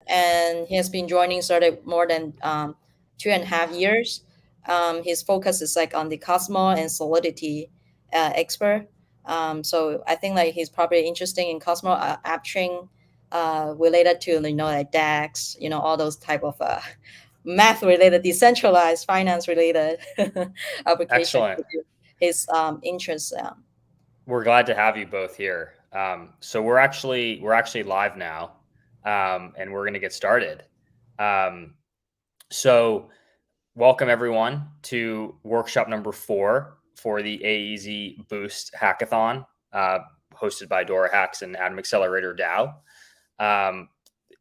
and he has been joining Certik more than 2.5 years. His focus is like on the Cosmos and Solidity expert. So I think like he's probably interested in Cosmos AppChain related to like DAX, all those type of math related, decentralized finance related application. Excellent. His interest. We're glad to have you both here. So we're actually live now, and we're going to get started. So welcome everyone to workshop number 4 for the AEZ Boost Hackathon, hosted by DoraHacks and Atom Accelerator DAO.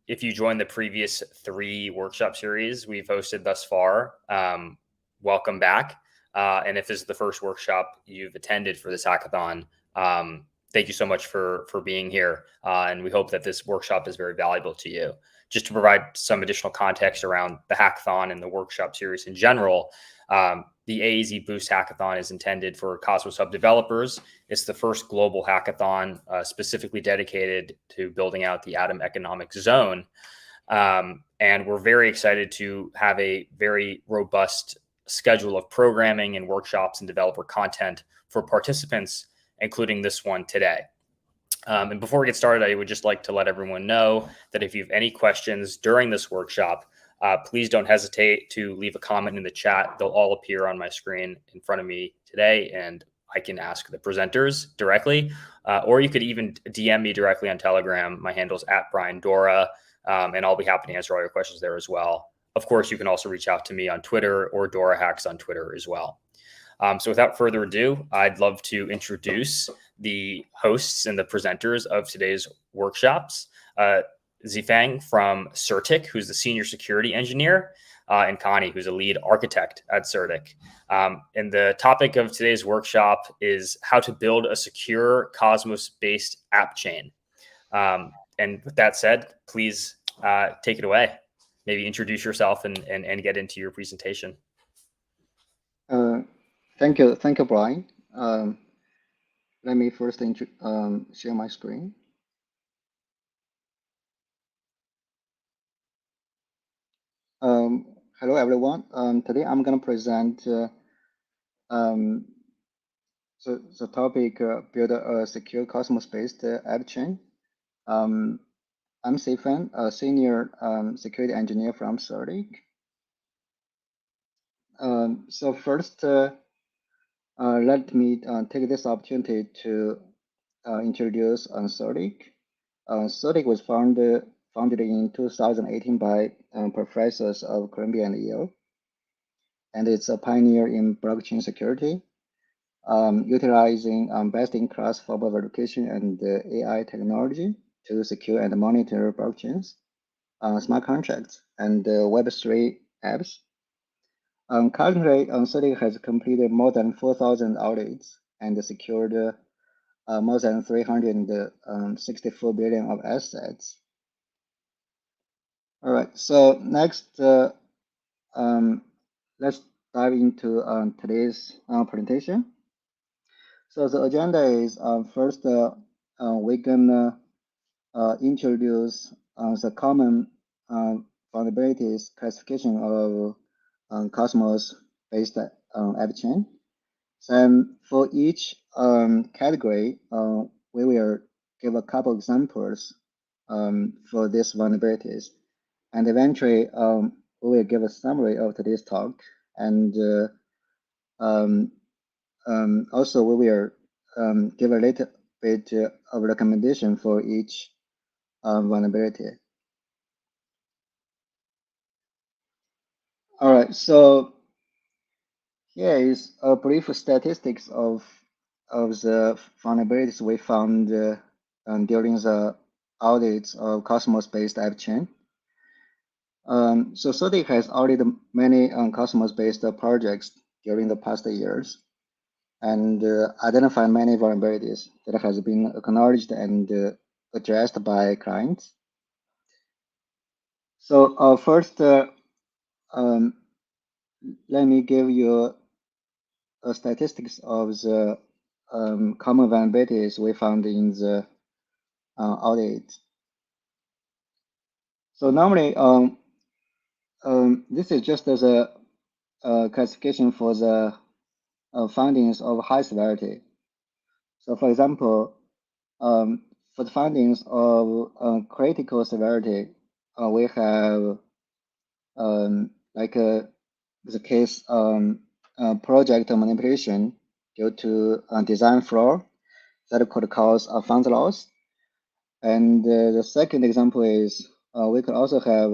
If you joined the previous 3 workshop series we've hosted thus far, welcome back. And if this is the first workshop you've attended for this hackathon, thank you so much for being here. And we hope that this workshop is very valuable to you. Just to provide some additional context around the hackathon and the workshop series in general, the AEZ Boost Hackathon is intended for Cosmos Hub developers. It's the first global hackathon specifically dedicated to building out the Atom Economic Zone. And we're very excited to have a very robust schedule of programming and workshops and developer content for participants, including this one today. And before we get started, I would just like to let everyone know that if you have any questions during this workshop, please don't hesitate to leave a comment in the chat. They'll all appear on my screen in front of me today, and I can ask the presenters directly, or you could even DM me directly on Telegram. My handle's @BrianDora, and I'll be happy to answer all your questions there as well. Of course, you can also reach out to me on Twitter or DoraHacks on Twitter as well. So without further ado, I'd love to introduce the hosts and the presenters of today's workshops. Zifeng from Certik, who's the senior security engineer, and Connie, who's a lead architect at Certik. And the topic of today's workshop is how to build a secure Cosmos-based app chain. And with that said, please take it away. Maybe introduce yourself and get into your presentation. Thank you, Brian. Let me first share my screen. Hello, everyone. Today I'm going to present the topic build a secure Cosmos-based app chain. I'm Zifeng, a senior security engineer from Certik. So first, let me take this opportunity to introduce Certik. Certik was founded in 2018 by professors of Columbia and Yale, and it's a pioneer in blockchain security, utilizing best-in-class formal verification and AI technology to secure and monitor blockchains, smart contracts, and Web3 apps. Currently, Certik has completed more than 4,000 audits and secured more than 364 billion of assets. All right, so next, let's dive into today's presentation. So the agenda is first, we're gonna introduce the common vulnerabilities classification of Cosmos-based app chain. Then for each category, we will give a couple examples for these vulnerabilities. And eventually, we will give a summary of today's talk. And also, we will give a little bit of recommendation for each vulnerability. All right, so here is a brief statistics of the vulnerabilities we found during the audits of Cosmos-based app chain. So Certik has audited many Cosmos-based projects during the past years and identified many vulnerabilities that has been acknowledged and addressed by clients. So first, let me give you statistics of the common vulnerabilities we found in the audit. So normally, this is just as a classification for the findings of high severity. So for example, for the findings of critical severity, we have like the case project manipulation due to design flaw that could cause funds loss. And the second example is we could also have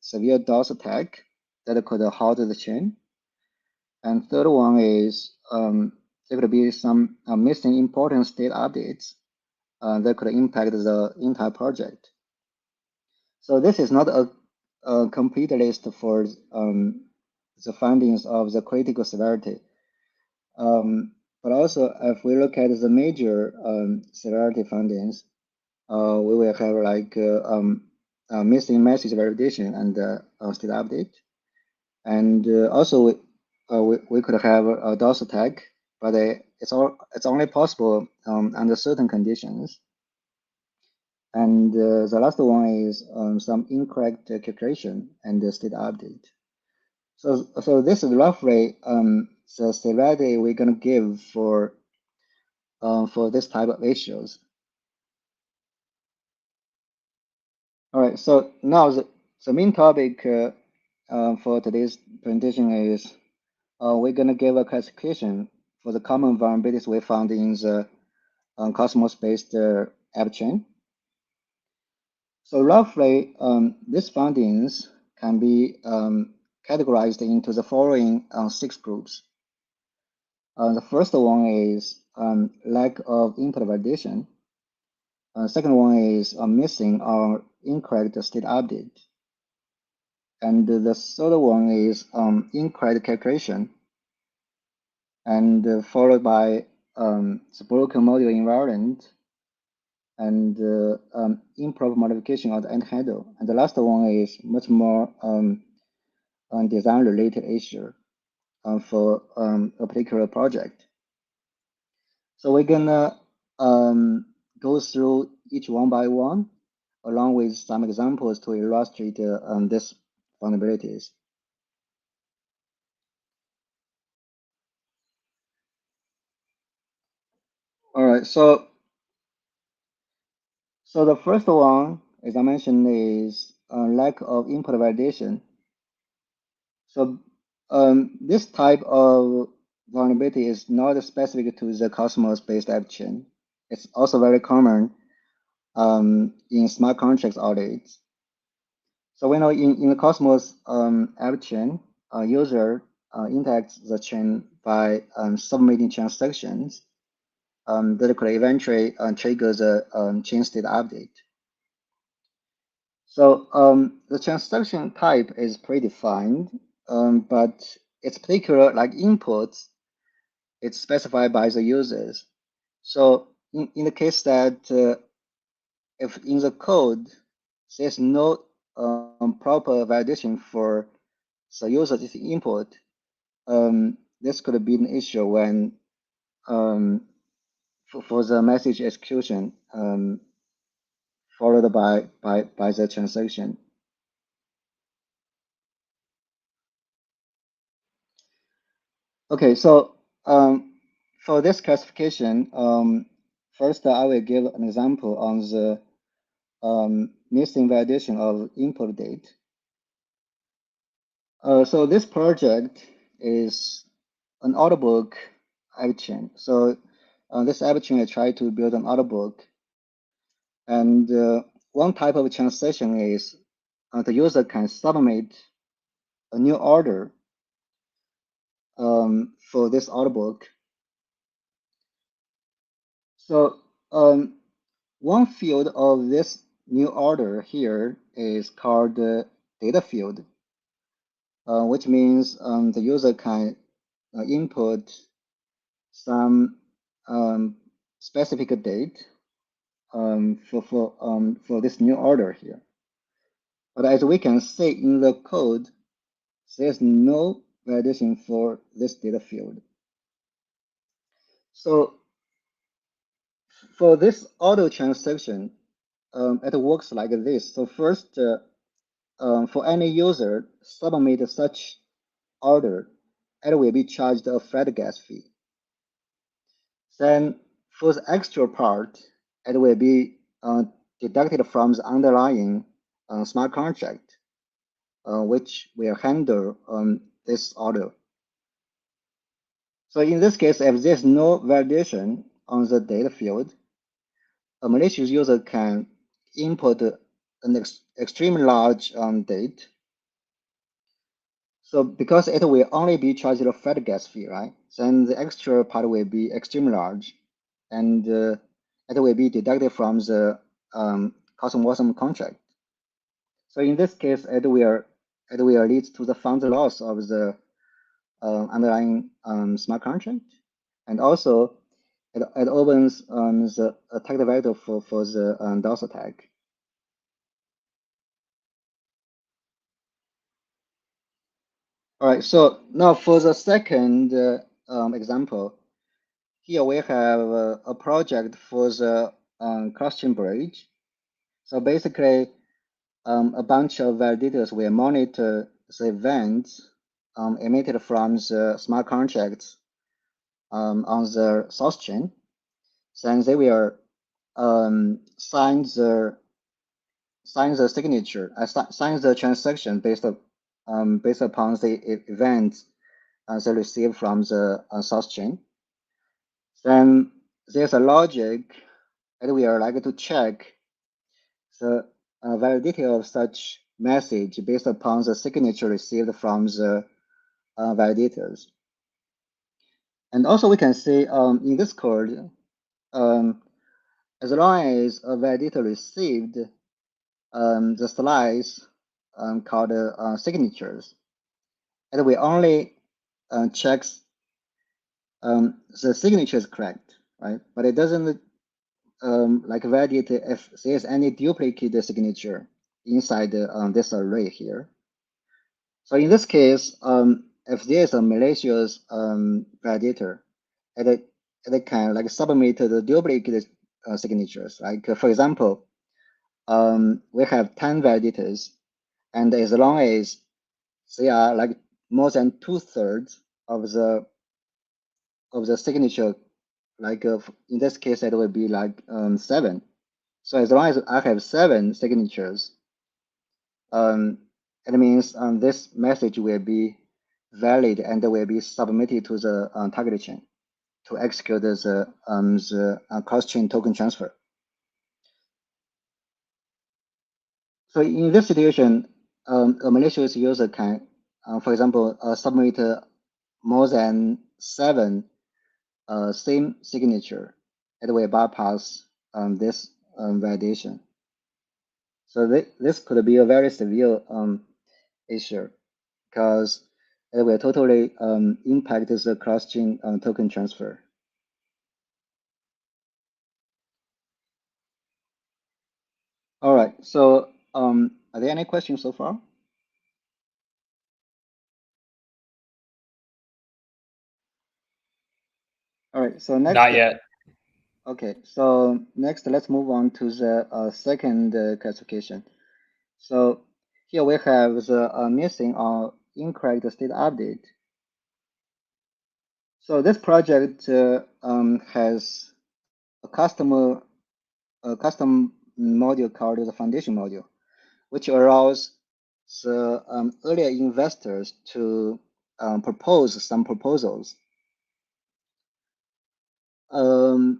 severe DOS attack that could halt the chain. And third one is there could be some missing important state updates that could impact the entire project. So this is not a complete list for the findings of the critical severity. But also, if we look at the major severity findings, we will have like missing message validation and state update. And also, we could have a DOS attack, but it's only possible under certain conditions. And the last one is some incorrect calculation and the state update. So this is roughly the severity we're gonna give for this type of issues. All right. So now the main topic for today's presentation is we're gonna give a classification for the common vulnerabilities we found in the Cosmos-based AppChain. So roughly, these findings can be categorized into the following 6 groups. The first one is lack of input validation. Second one is missing or incorrect state update. And the third one is incorrect calculation. And followed by the broken module invariant and improper modification of the AnteHandler. And the last one is much more design-related issue for a particular project. So we're gonna go through each one by one, along with some examples to illustrate these vulnerabilities. All right, so the first one, as I mentioned, is lack of input validation. So this type of vulnerability is not specific to the Cosmos-based AppChain. It's also very common in smart contracts audits. So we know in the Cosmos AppChain, a user interacts the chain by submitting transactions that could eventually trigger the chain state update. So the transaction type is predefined, but its particular like inputs, it's specified by the users. So in the case that if in the code there's no proper validation for the user's input, this could be an issue when for the message execution followed by the transaction. Okay, so for this classification, first I will give an example on the missing validation of input date. So this project is an auto book AppChain. So this AppChain I tried to build an auto book, and one type of transaction is the user can submit a new order for this auto book. So one field of this new order here is called the data field, which means the user can input some specific date for this new order here. But as we can see in the code, there's no validation for this data field. So for this auto transaction, it works like this. So first, for any user submit such order, it will be charged a flat gas fee. Then for the extra part, it will be deducted from the underlying smart contract, which will handle this order. So in this case, if there's no validation on the data field, a malicious user can input an extremely large date. So because it will only be charged a flat gas fee, right? Then the extra part will be extremely large, and it will be deducted from the custom contract. So in this case, it will lead to the fund loss of the underlying smart contract, and also it opens the attack vector for the DOS attack. All right, so now for the second example, here we have a project for the cross-chain bridge. So basically, a bunch of validators will monitor the events emitted from the smart contracts on the source chain. Then they will sign the signature, sign the transaction based upon the events they receive from the source chain. Then there's a logic that we are like to check the validity of such message based upon the signature received from the validators. And also we can see in this code, as long as a validator received the slice called signatures, and we only checks the signature is correct, right? But it doesn't like validate if there's any duplicate signature inside this array here. So in this case, if there's a malicious validator, it can like submit the duplicate signatures. Like for example, we have 10 validators, and as long as they are like more than 2/3 of the signature, like in this case, it will be like 7. So as long as I have 7 signatures, it means this message will be valid and will be submitted to the target chain to execute the cross-chain token transfer. So in this situation, a malicious user can, for example, submit more than 7 same signature. It will bypass this validation. So this could be a very severe issue because it will totally impact the cross-chain token transfer. All right, so are there any questions so far? All right, so next. Not yet. Okay, so next let's move on to the second classification. So here we have the missing or incorrect state update. So this project has a custom module called the foundation module, which allows the earlier investors to propose some proposals. So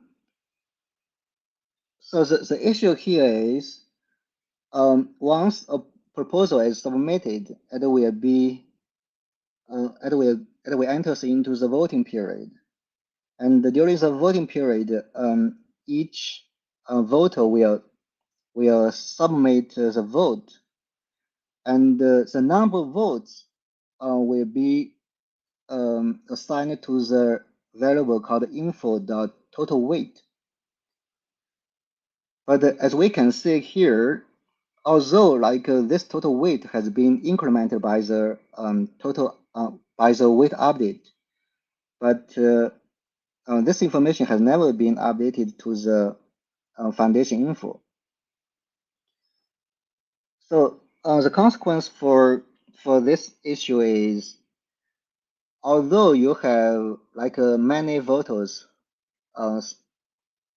the issue here is once a proposal is submitted, it will be it will enter into the voting period, and during the voting period, each voter will submit the vote, and the number of votes will be assigned to the variable called info.total_weight. But as we can see here, although like this total weight has been incremented by the by the weight update, but this information has never been updated to the foundation info. So The consequence for this issue is, although you have like many voters,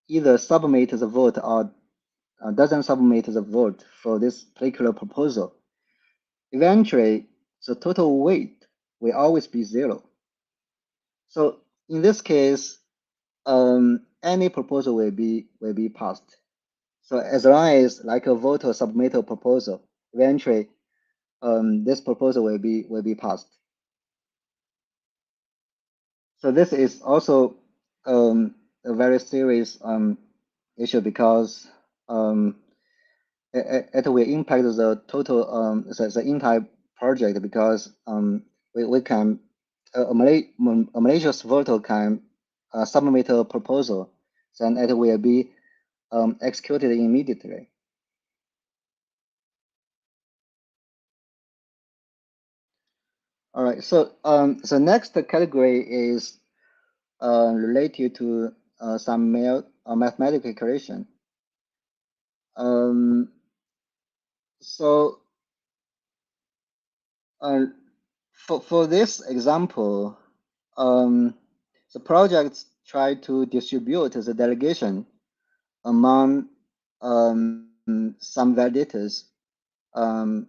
either submit the vote or doesn't submit the vote for this particular proposal, eventually the total weight will always be 0. So in this case, any proposal will be passed. So as long as like a voter submit a proposal, eventually this proposal will be passed. So this is also a very serious issue because it will impact the total the entire project because we can a malicious voter can submit a proposal, then it will be executed immediately. All right, so the next category is related to some mathematical equation. So for this example, the project try to distribute the delegation among some validators. And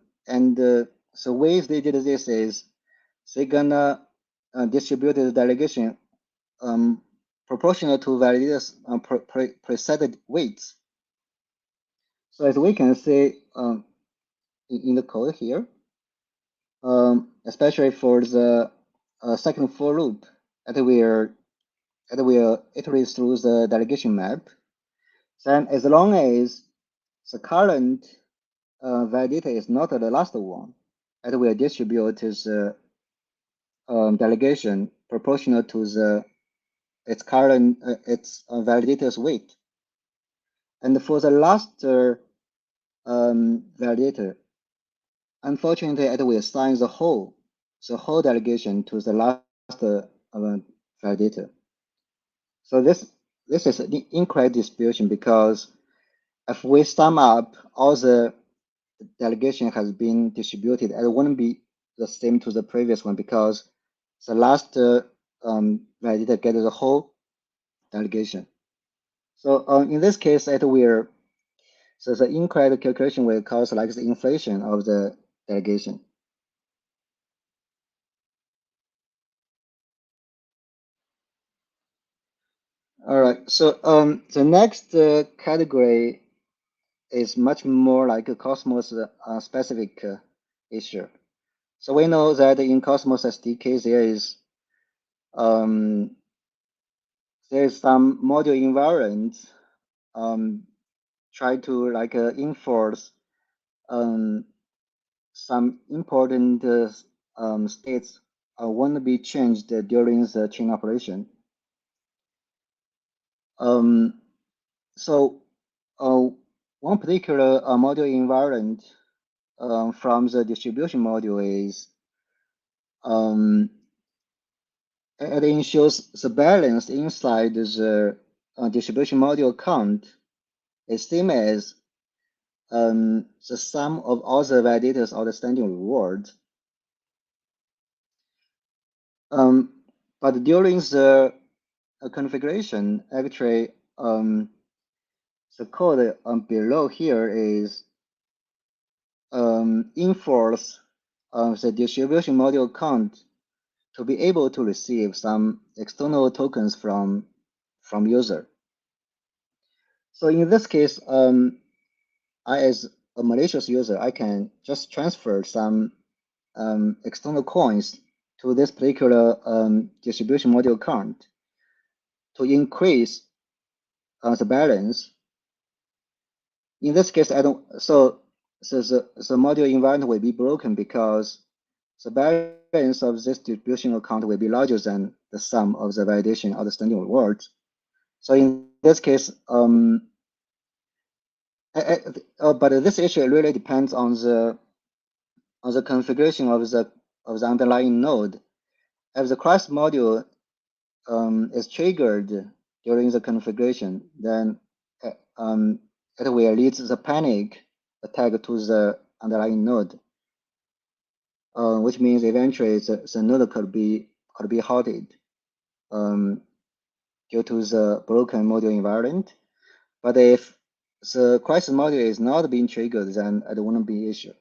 the way they did this is they're gonna distribute the delegation proportional to validators preset weights. So as we can see in the code here, especially for the second for loop, it will iterate through the delegation map. Then as long as the current validator is not the last one, it will distribute the delegation proportional to its current validator's weight. And for the last validator, unfortunately, it will assign the whole delegation to the last validator. So this is an incorrect distribution because if we sum up all the delegation has been distributed, it wouldn't be the same to the previous one because the last validator gets the whole delegation. So in this case, it will so the incorrect calculation will cause like the inflation of the delegation. All right. So the next category is much more like a Cosmos specific issue. So we know that in Cosmos SDK there is some module invariant try to like enforce some important states won't be changed during the chain operation. So one particular module invariant from the distribution module is it ensures the balance inside the distribution module count is same as the sum of all the validators outstanding rewards. But during the configuration, actually, the code below here is enforce the distribution module count to be able to receive some external tokens from user. So in this case, I as a malicious user, I can just transfer some external coins to this particular distribution module count to increase the balance. In this case, I don't. So the module environment will be broken because the balance of this distribution account will be larger than the sum of the validation outstanding rewards. So in this case, but this issue really depends on the configuration of the underlying node. If the cross module is triggered during the configuration, then it will lead the panic attack to the underlying node, which means eventually the node could be halted due to the broken module invariant. But if the crisis module is not being triggered, then it wouldn't be an issue.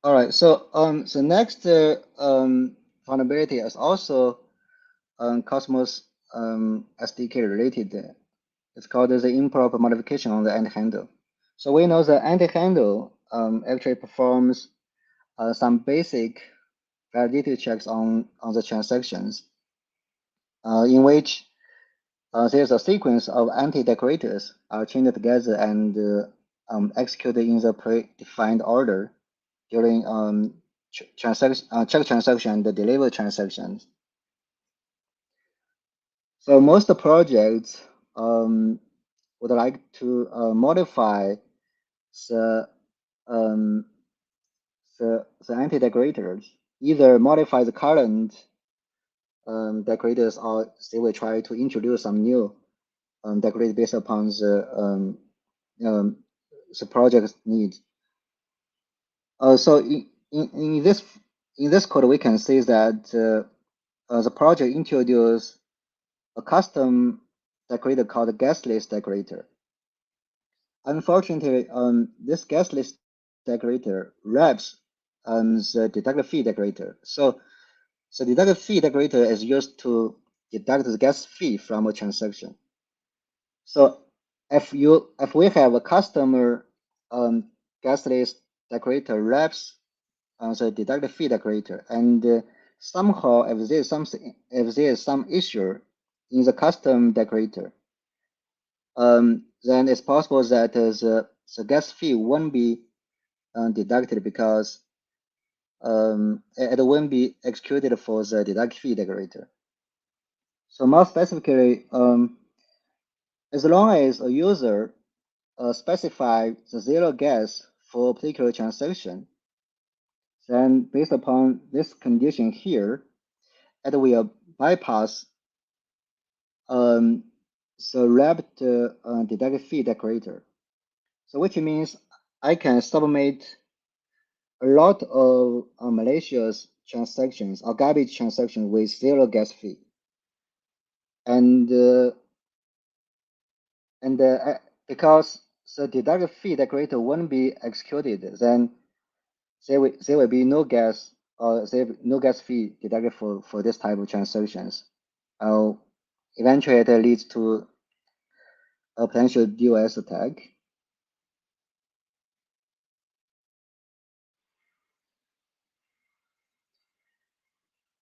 All right, so the next vulnerability is also Cosmos SDK related. It's called the improper modification on the AnteHandler. So we know the AnteHandler actually performs some basic validity checks on the transactions, in which there's a sequence of anti-decorators are chained together and executed in the predefined order during check transaction and deliver transactions. So most projects would like to modify the anti-decorators, either modify the current decorators, or they will try to introduce some new decorators based upon the project's needs. So in this code, we can see that the project introduced a custom decorator called guest list decorator. Unfortunately, this guest list decorator wraps the deduct fee decorator. So the deduct fee decorator is used to deduct the gas fee from a transaction. So if we have a customer gas list decorator wraps the deduct fee decorator, and somehow if there is some issue in the custom decorator, then it's possible that the gas fee won't be deducted because it won't be executed for the deduct fee decorator. So more specifically, as long as a user specifies the zero gas for a particular transaction, then based upon this condition here, it will bypass the wrapped deduct fee decorator. So which means I can submit a lot of malicious transactions or garbage transactions with zero gas fee. And because the deduct fee decorator won't be executed, then there will be no gas or no gas fee deducted for this type of transactions. Eventually, it leads to a potential DOS attack.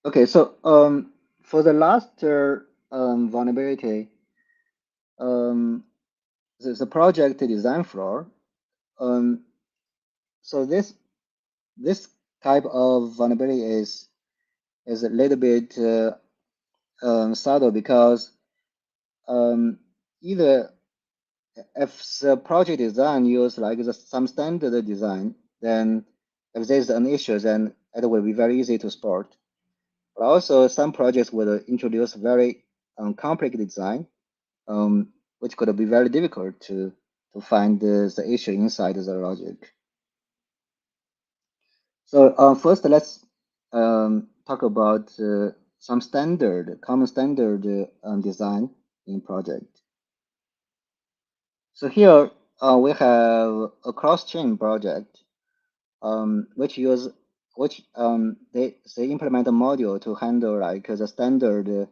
Okay, so for the last vulnerability, the project design flaw. So this type of vulnerability is a little bit subtle because either if the project design use like some standard design, then if there's an issue, then it will be very easy to spot. But also some projects will introduce very complex design, which could be very difficult to find the issue inside the logic. So first, let's talk about some common standard design in project. So here we have a cross-chain project, which they implement a module to handle like the standard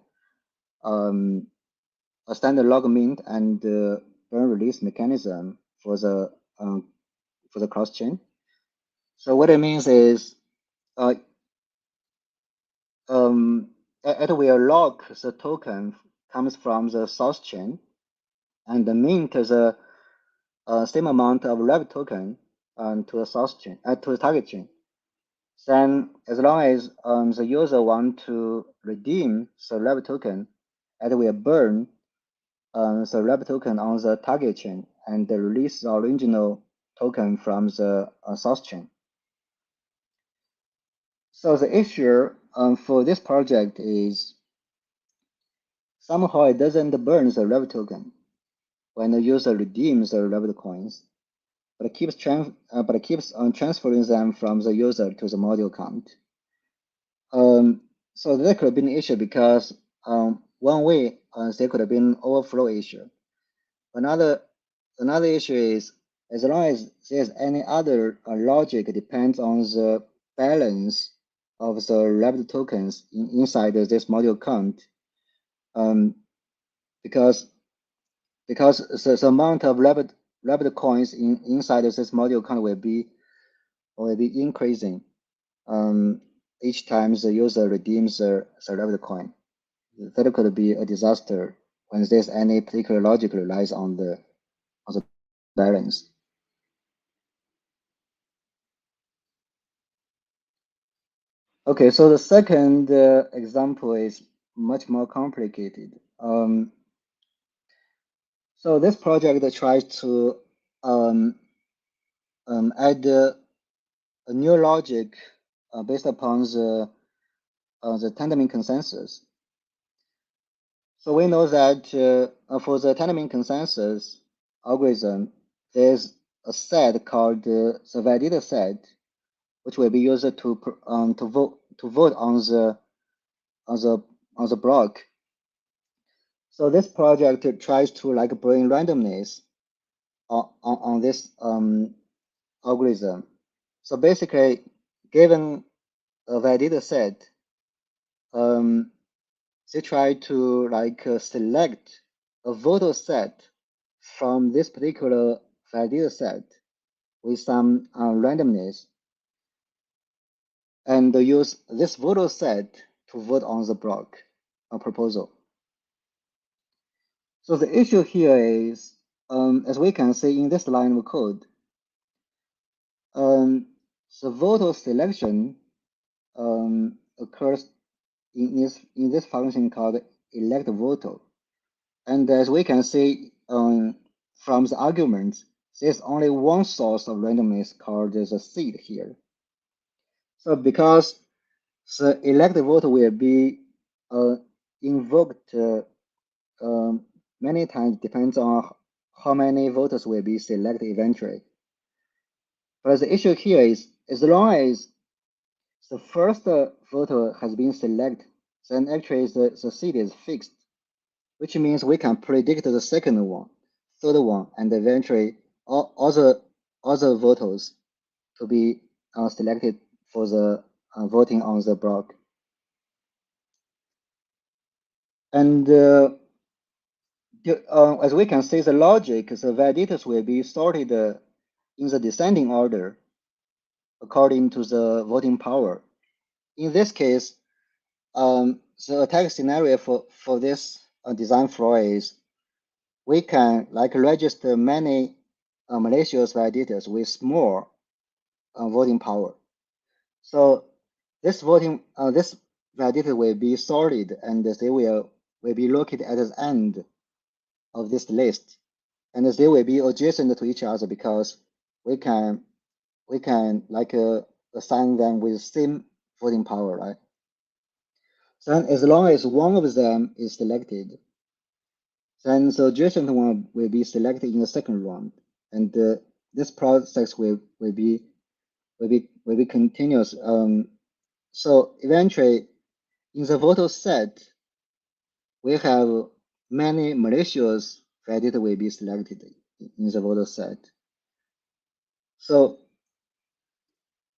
a standard log mint and burn release mechanism for the cross-chain. So what it means is it will lock the token comes from the source chain and mint the same amount of wrap token to the source chain to the target chain. Then, as long as the user want to redeem the wrap token, it will burn the wrap token on the target chain and release the original token from the source chain. So the issue for this project is somehow it doesn't burn the wrap token. when the user redeems the wrapped coins, but it keeps transferring them from the user to the module count. So that could have been an issue because one way there could have been overflow issue. Another issue is as long as there's any other logic depends on the balance of the wrapped tokens inside this module count, because the amount of wrapped coins inside this module count will be increasing each time the user redeems the wrapped coin. That could be a disaster when there's any particular logic relies on the balance. Okay, so the second example is much more complicated. So this project tries to add a new logic based upon the Tendermint consensus. So we know that for the Tendermint consensus algorithm, there's a set called the validator set, which will be used to vote on the block. So this project tries to like bring randomness on this algorithm. So basically, given a validator set, they try to like select a voter set from this particular validator set with some randomness, and use this voter set to vote on the block proposal. So the issue here is, as we can see in this line of code, the voter selection occurs in this function called elect voter. And as we can see from the arguments, there's only one source of randomness called the seed here. So because the elect voter will be invoked many times, depends on how many voters will be selected eventually. But the issue here is, as long as the first voter has been selected, then actually the seed is fixed, which means we can predict the second one, third one, and eventually all other voters to be selected for the voting on the block. And as we can see, the logic, the validators will be sorted in the descending order according to the voting power. In this case, the attack scenario for this design flaw is we can like register many malicious validators with small voting power. So this this validator will be sorted, and they will be located at the end of this list, and they will be adjacent to each other because we can like assign them with same voting power, right? So as long as one of them is selected, then the adjacent one will be selected in the second round, and this process will be continuous. So eventually, in the voter set, we have many malicious validator will be selected in the voter set. So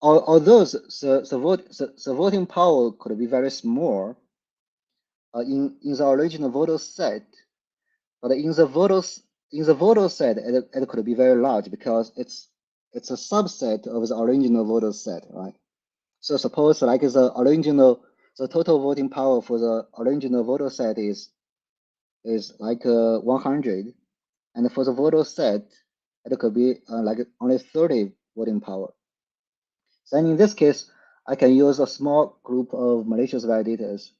although the voting power could be very small in the original voter set, but in the voter set it could be very large because it's a subset of the original voter set, right? So suppose like the total voting power for the original voter set is like 100, and for the voter set it could be like only 30 voting power. Then in this case, I can use a small group of malicious validators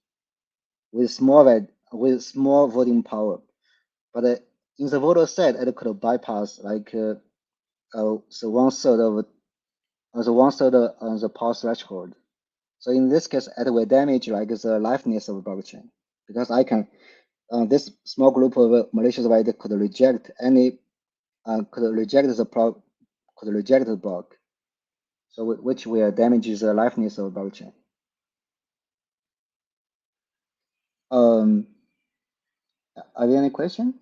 with small voting power, but in the voter set it could bypass like the 1/3 of the power threshold. So in this case, it will damage like the liveness of blockchain because I can this small group of malicious writer could reject any could reject the block, so which will damage the liveness of blockchain. Are there any questions?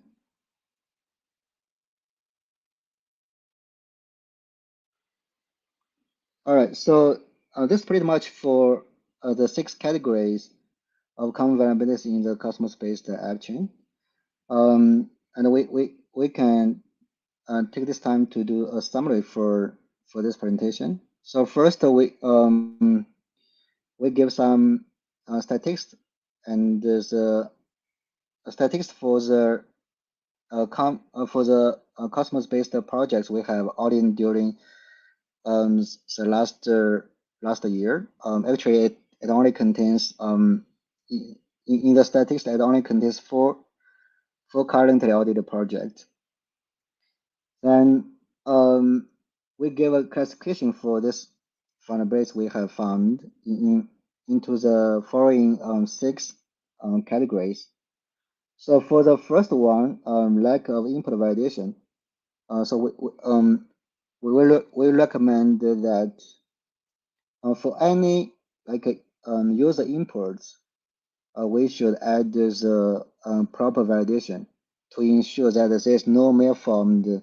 All right, so this is pretty much for the 6 categories of common vulnerabilities in the Cosmos-based AppChain. And we can take this time to do a summary for this presentation. So first, we give some statistics, and there's a statistics for the Cosmos-based projects we have audited during the last year. Actually, it only contains in the statistics it only contains four currently audited projects. Then we give a classification for this vulnerabilities we have found into the following 6 categories. So for the first one, lack of input validation. So we recommend that for any user inputs, we should add the proper validation to ensure that there's no malformed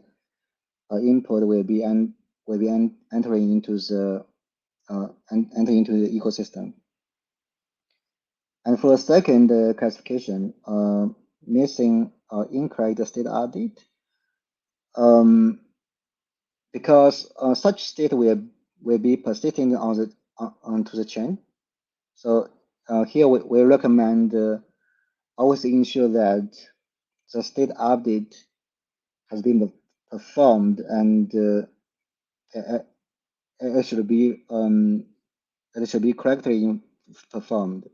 input will be entering into the ecosystem. And for the second classification, missing incorrect state update, because such state will be persisting onto the chain. So here we recommend always ensure that the state update has been performed, and it should be correctly performed.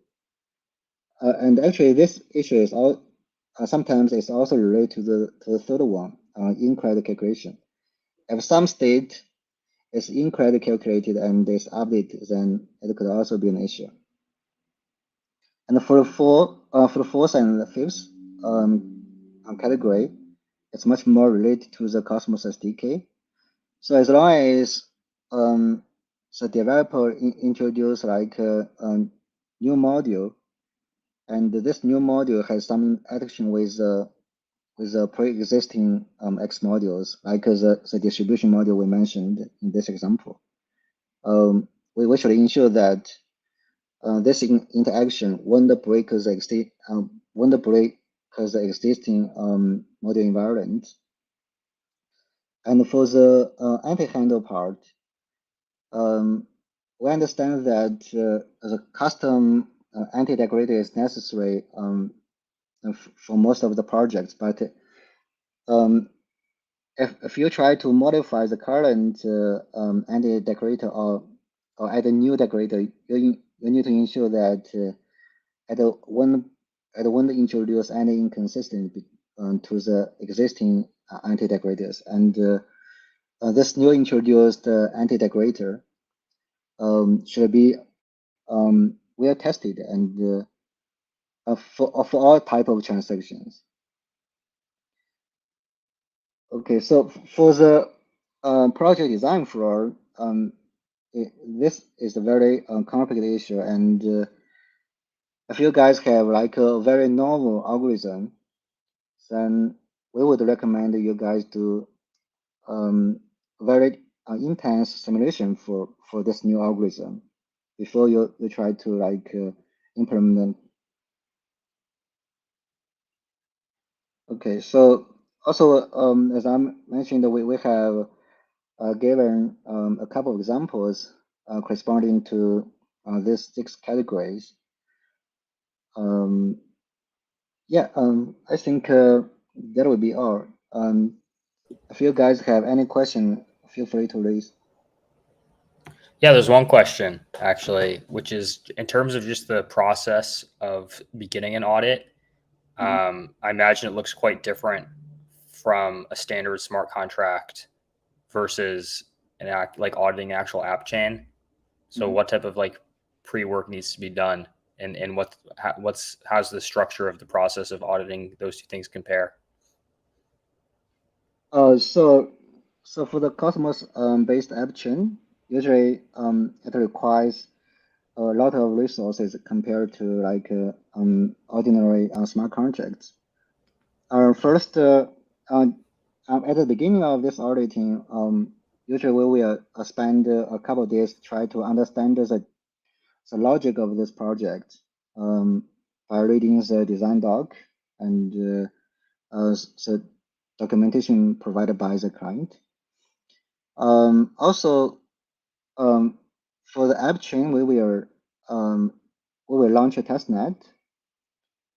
And actually, this issue is sometimes it's also related to the third one, incorrect calculation. If some state is incorrectly calculated and is updated, then it could also be an issue. And for the fourth and the fifth category, it's much more related to the Cosmos SDK. So as long as the developer introduce like a new module, and this new module has some interaction with the pre-existing X modules, like the distribution module we mentioned in this example, we should ensure that this interaction won't break the existing module environment. And for the AnteHandler part, we understand that the custom anti-degrader is necessary for most of the projects, but if you try to modify the current anti-degrader or add a new degrader, you need to ensure that at one introduce any inconsistency to the existing anti-degraders, and this new introduced anti-degrader should be well tested and for all type of transactions. Okay, so for the project design flow, this is a very complicated issue, and if you guys have like a very novel algorithm, then we would recommend you guys do very intense simulation for this new algorithm before you try to like implement. Okay, so also as I mentioned, we have given a couple of examples corresponding to these 6 categories. Yeah, I think that would be all. If you guys have any question, feel free to raise. Yeah, there's one question actually, which is in terms of just the process of beginning an audit. I imagine it looks quite different from a standard smart contract versus like auditing actual app chain. So what type of like pre-work needs to be done and how's the structure of the process of auditing those two things compare? So for the Cosmos based AppChain, usually it requires a lot of resources compared to like ordinary smart contracts. First, at the beginning of this auditing, usually we will spend a couple of days to try to understand the logic of this project by reading the design doc and the documentation provided by the client. Also, for the app chain, we will launch a testnet,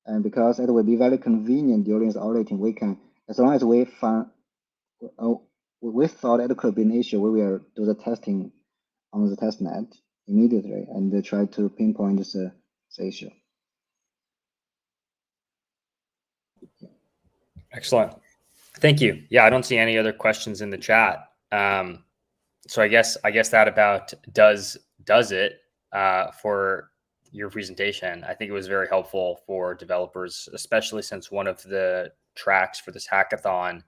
and because it will be very convenient during the auditing, we can, as long as we found we thought it could be an issue, we will do the testing on the testnet immediately and try to pinpoint the issue. Excellent. Thank you. Yeah, I don't see any other questions in the chat. So I guess that about does it for your presentation. I think it was very helpful for developers, especially since one of the tracks for this hackathon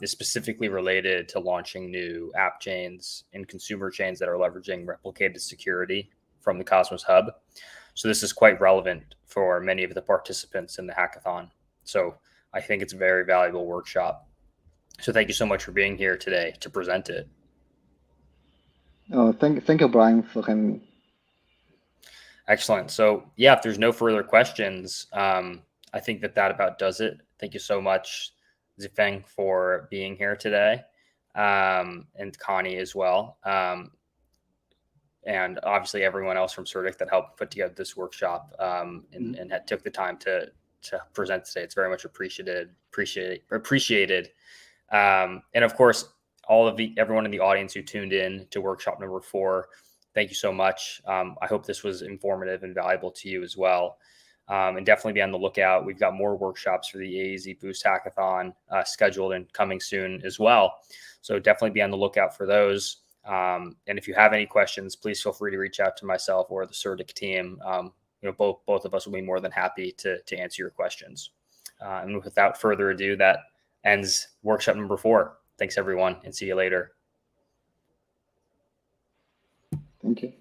is specifically related to launching new app chains and consumer chains that are leveraging replicated security from the Cosmos Hub. So this is quite relevant for many of the participants in the hackathon. So I think it's a very valuable workshop. So thank you so much for being here today to present it. Oh, thank you, Brian, for having me. Excellent. So yeah, if there's no further questions, I think that about does it. Thank you so much, Zifeng, for being here today, and Connie as well. And obviously everyone else from Certik that helped put together this workshop and took the time to present today. It's very much appreciated. And of course, everyone in the audience who tuned in to workshop number 4, thank you so much. I hope this was informative and valuable to you as well. And definitely be on the lookout. We've got more workshops for the AEZ Boost Hackathon scheduled and coming soon as well. So definitely be on the lookout for those. And if you have any questions, please feel free to reach out to myself or the Certik team. Both of us will be more than happy to answer your questions. And without further ado, that ends workshop number 4. Thanks, everyone, and see you later. Thank you.